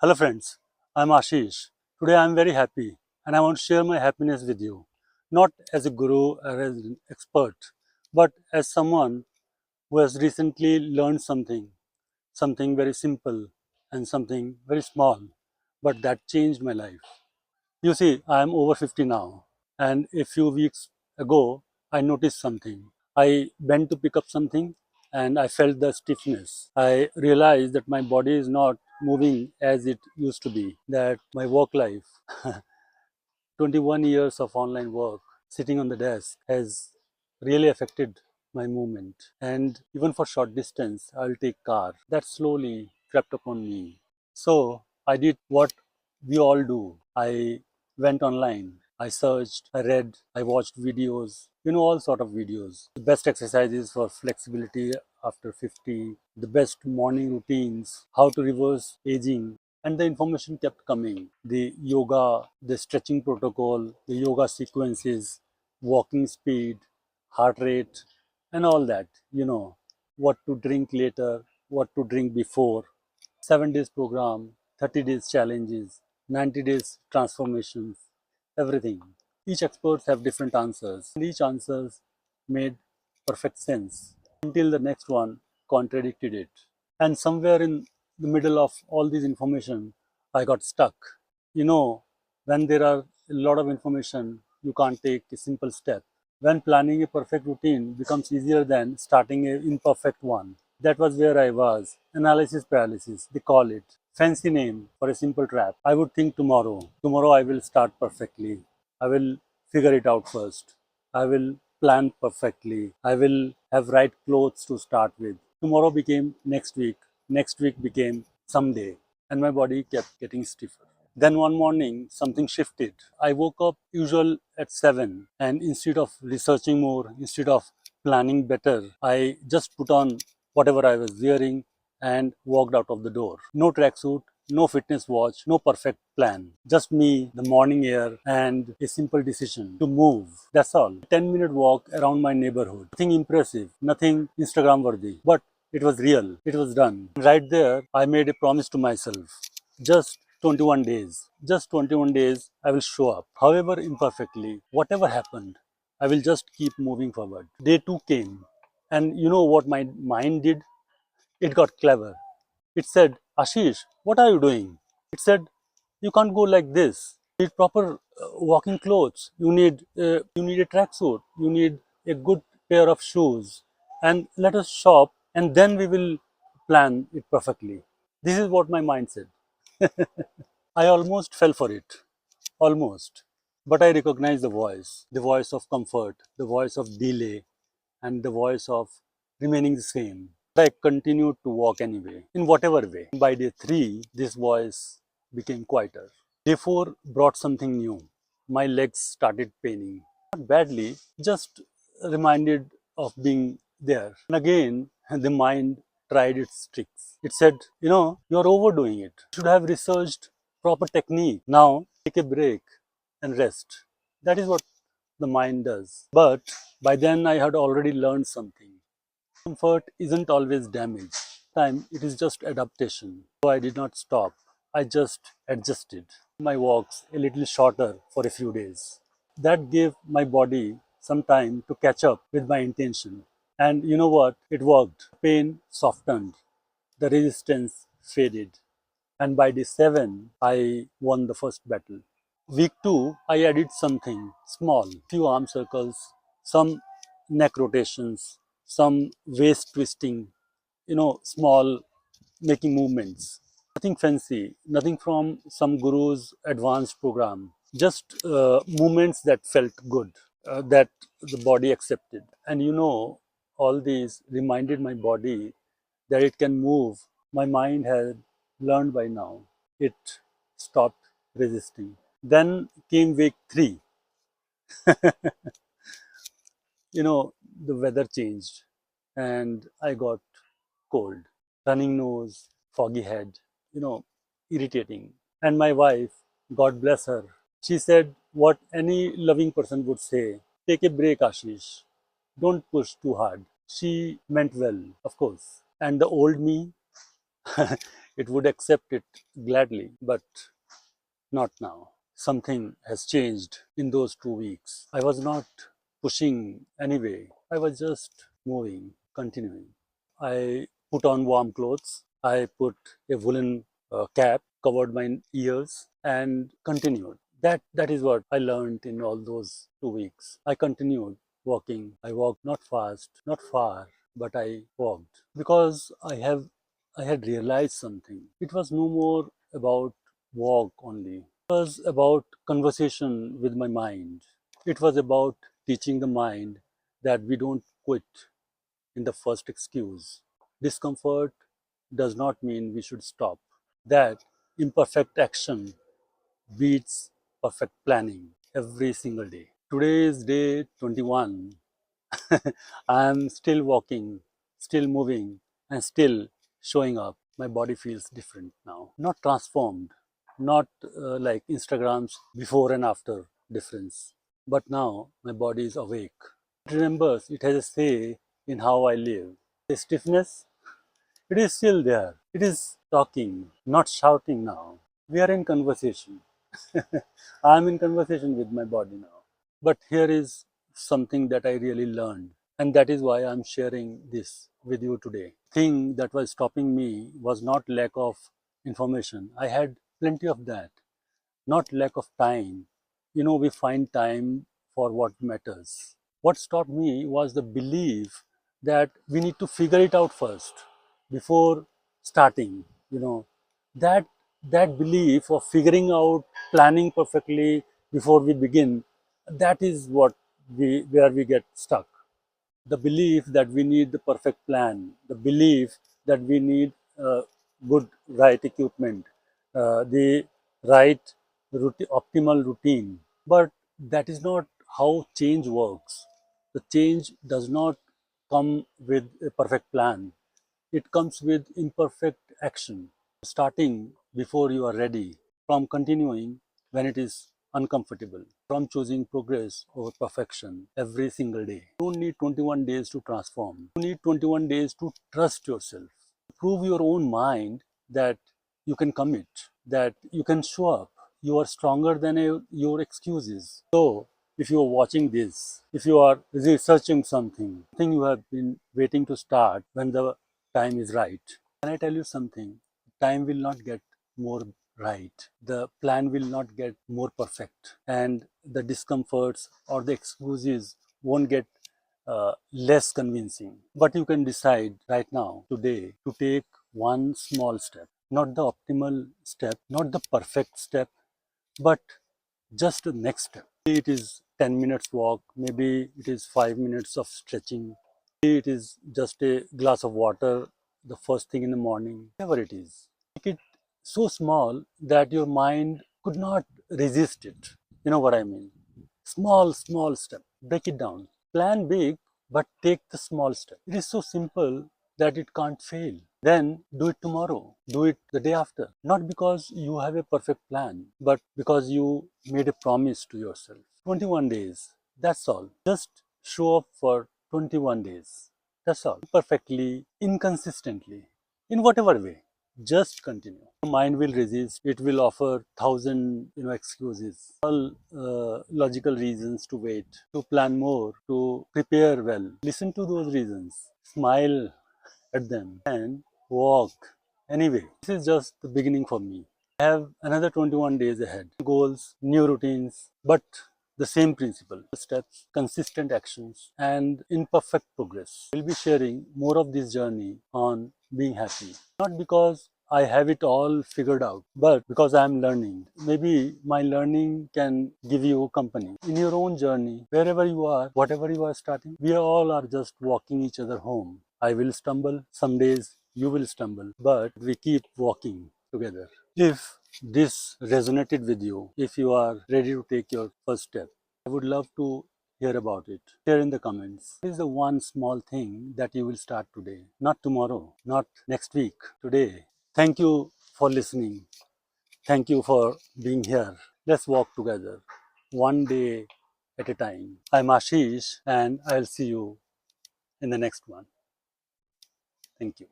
Hello friends, I'm Ashish. Today I'm very happy and I want to share my happiness with you. Not as a guru or as an expert, but as someone who has recently learned something very simple and something very small, but that changed my life. You see, I am over 50 now, and a few weeks ago, I noticed something. I bent to pick up something and I felt the stiffness. I realized that my body is not moving as it used to be, that my work life, 21 years of online work, sitting on the desk, has really affected my movement. And even for short distance, I'll take car. That slowly crept upon me. So I did what we all do. I went online. I searched, I read, I watched videos, all sort of videos. The best exercises for flexibility after 50, the best morning routines, how to reverse aging, and the information kept coming. The yoga, the stretching protocol, the yoga sequences, walking speed, heart rate, and all that. What to drink later, what to drink before. 7 days program, 30 days challenges, 90 days transformations, everything. Each experts have different answers, and each answers made perfect sense until the next one contradicted it. And somewhere in the middle of all this information, I got stuck. When there are a lot of information, you can't take a simple step. When planning a perfect routine becomes easier than starting an imperfect one. That was where I was. Analysis paralysis, they call it. Fancy name for a simple trap. I would think tomorrow. Tomorrow I will start perfectly. I will figure it out first. I will plan perfectly. I will have right clothes to start with. Tomorrow became next week. Next week became someday. And my body kept getting stiffer. Then one morning, something shifted. I woke up usual at 7, and instead of researching more, instead of planning better, I just put on whatever I was wearing and walked out of the door. No tracksuit, no fitness watch, no perfect plan. Just me, the morning air, and a simple decision to move. That's all. 10-minute walk around my neighborhood. Nothing impressive, nothing Instagram worthy, but it was real. It was done. Right there, I made a promise to myself. Just 21 days. Just 21 days, I will show up. However imperfectly, whatever happened, I will just keep moving forward. Day 2 came. And you know what my mind did? It got clever. It said, Ashish, what are you doing? It said, you can't go like this. You need proper walking clothes. You need a tracksuit. You need a good pair of shoes. And let us shop, and then we will plan it perfectly. This is what my mind said. I almost fell for it. Almost. But I recognized the voice of comfort, the voice of delay, and the voice of remaining the same. I continued to walk anyway, in whatever way. By day 3, this voice became quieter. Day 4 brought something new. My legs started paining. Not badly, just reminded of being there. And again, the mind tried its tricks. It said, you're overdoing it. You should have researched proper technique. Now, take a break and rest. That is what the mind does. But by then, I had already learned something. Comfort isn't always damage. Time it is just adaptation. So I did not stop. I just adjusted my walks a little shorter for a few days. That gave my body some time to catch up with my intention. And you know what? It worked. Pain softened. The resistance faded. And by day 7, I won the first battle. Week 2, I added something small, few arm circles, some neck rotations, some waist twisting, small making movements. Nothing fancy, nothing from some guru's advanced program, just movements that felt good, that the body accepted. And all these reminded my body that it can move. My mind had learned by now. It stopped resisting. Then came week 3. The weather changed and I got cold, running nose, foggy head, irritating. And my wife, God bless her, she said what any loving person would say: take a break, Ashish. Don't push too hard. She meant well, of course. And the old me, it would accept it gladly, but not now. Something has changed in those 2 weeks. I was not pushing anyway. I was just moving, continuing. I put on warm clothes. I put a woolen cap, covered my ears, and continued. That is what I learned in all those 2 weeks. I continued walking. I walked not fast, not far, but I walked because I had realized something. It was no more about walk only. It was about conversation with my mind. It was about teaching the mind that we don't quit in the first excuse. Discomfort does not mean we should stop. That imperfect action beats perfect planning every single day. Today is day 21. I am still walking, still moving, and still showing up. My body feels different now. Not transformed, not like Instagram's before and after difference. But now my body is awake. It remembers, it has a say in how I live. The stiffness, it is still there. It is talking, not shouting now. We are in conversation. I am in conversation with my body now. But here is something that I really learned, and that is why I'm sharing this with you today. Thing that was stopping me was not lack of information. I had plenty of that, not lack of time. We find time for what matters. What stopped me was the belief that we need to figure it out first before starting. You know, that that belief of figuring out, planning perfectly before we begin, that is what we where we get stuck. The belief that we need the perfect plan, the belief that we need good, right equipment, the right optimal routine. But that is not how change works. The change does not come with a perfect plan. It comes with imperfect action, starting before you are ready, from continuing when it is uncomfortable, from choosing progress over perfection every single day. You don't need 21 days to transform. You need 21 days to trust yourself. Prove your own mind that you can commit, that you can show up. You are stronger than your excuses. So, if you are watching this, if you are researching something you have been waiting to start when the time is right, can I tell you something? Time will not get more right. The plan will not get more perfect. And the discomforts or the excuses won't get less convincing. But you can decide right now, today, to take one small step. Not the optimal step, not the perfect step, but just the next step. Maybe it is 10 minutes walk, maybe it is 5 minutes of stretching, maybe it is just a glass of water the first thing in the morning, whatever it is. Make it so small that your mind could not resist it. You know what I mean? Small step. Break it down. Plan big, but take the small step. It is so simple that it can't fail. Then do it tomorrow. Do it the day after. Not because you have a perfect plan, but because you made a promise to yourself. 21 days. That's all. Just show up for 21 days. That's all. Perfectly, inconsistently, in whatever way. Just continue. The mind will resist. It will offer thousand excuses, all logical reasons to wait, to plan more, to prepare well. Listen to those reasons. Smile at them and walk. Anyway, this is just the beginning for me. I have another 21 days ahead. Goals, new routines, but the same principle. Steps, consistent actions, and imperfect progress. We'll be sharing more of this journey on being happy. Not because I have it all figured out, but because I'm learning. Maybe my learning can give you company in your own journey, wherever you are, whatever you are starting. We all are just walking each other home. I will stumble, some days you will stumble, but we keep walking together. If this resonated with you, if you are ready to take your first step, I would love to hear about it. Share in the comments. What is the one small thing that you will start today? Not tomorrow, not next week, today. Thank you for listening. Thank you for being here. Let's walk together, one day at a time. I'm Ashish, and I'll see you in the next one. Thank you.